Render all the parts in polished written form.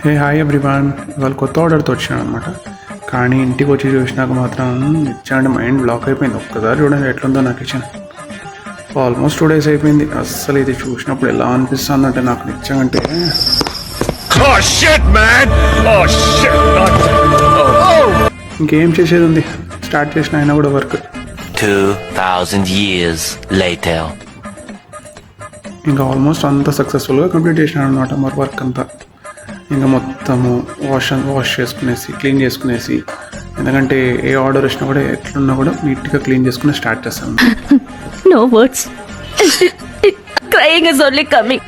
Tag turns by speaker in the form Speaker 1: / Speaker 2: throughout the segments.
Speaker 1: Hey hi everyone, ఇవాళ కొత్త ఆర్డర్తో వచ్చాను అనమాట. కానీ ఇంటికి వచ్చి చూసినాక మాత్రం ఇచ్చాంటే మైండ్ బ్లాక్ అయిపోయింది. ఒక్కసారి చూడండి ఎట్లుందో నా కిచెన్. ఆల్మోస్ట్ 2 days అయిపోయింది. అస్సలు ఇది చూసినప్పుడు ఎలా అనిపిస్తుందంటే నాకు నిజంగంటే ఇంకేం చేసేది ఉంది. స్టార్ట్ చేసిన అయినా కూడా వర్క్
Speaker 2: 2000 years later.
Speaker 1: ఇంకా ఆల్మోస్ట్ అంతా సక్సెస్ఫుల్గా కంప్లీట్ చేసినాను అనమాట. మరి వర్క్ అంతా ఇంకా మొత్తము వాష్ చేసుకునేసి క్లీన్ చేసుకునేసి, ఎందుకంటే ఏ ఆర్డర్ వచ్చినా కూడా ఎట్లున్నా కూడా నీట్గా క్లీన్ చేసుకుని స్టార్ట్ చేస్తాను.
Speaker 3: No words. Crying is only coming.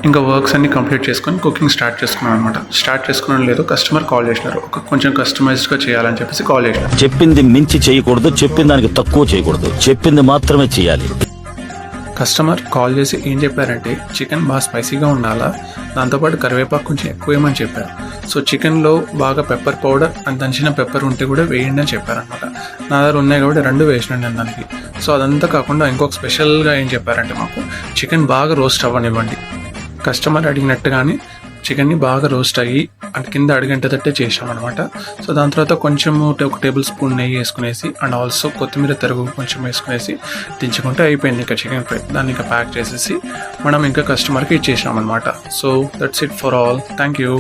Speaker 1: ఇంకా వర్క్స్ అన్ని కంప్లీట్ చేసుకొని కుకింగ్ స్టార్ట్ చేసుకున్నాను అనమాట. స్టార్ట్ చేసుకున్నాను లేదు, కస్టమర్ కాల్ చేసినారు. కొంచెం కస్టమైజ్డ్గా చేయాలని చెప్పేసి కాల్ చేసినారు.
Speaker 4: చెప్పింది మించి చేయకూడదు, చెప్పిన దానికి తక్కువ చేయకూడదు, చెప్పింది మాత్రమే చేయాలి.
Speaker 1: కస్టమర్ కాల్ చేసి ఏం చెప్పారంటే చికెన్ బాగా స్పైసీగా ఉండాలా, దాంతోపాటు కరివేపాకు కొంచెం ఎక్కువ వేయమని చెప్పారు. సో చికెన్లో బాగా పెప్పర్ పౌడర్ అండ్ దంచిన పెప్పర్ ఉంటే కూడా వేయండి అని చెప్పారనమాట. నా దగ్గర ఉన్నాయి కాబట్టి 2 వేసినాను నేను దానికి. సో అదంతా కాకుండా ఇంకొక స్పెషల్గా ఏం చెప్పారంటే మాకు చికెన్ బాగా రోస్ట్ అవ్వనివ్వండి. కస్టమర్ అడిగినట్టుగానే చికెన్ని బాగా రోస్ట్ అయ్యి అంటే కింద అడిగంటేటట్టే చేసామన్నమాట. సో దాని తర్వాత కొంచెము 1 టేబుల్ స్పూన్ నెయ్యి వేసుకునేసి అండ్ ఆల్సో కొత్తిమీర తరుగు కొంచెం వేసుకునేసి దించుకుంటే అయిపోయింది ఇంకా చికెన్ ఫ్రై. దాన్ని ఇంకా ప్యాక్ చేసేసి మనం ఇంకా కస్టమర్కి ఇచ్చేసామన్నమాట. So that's it for all. Thank you.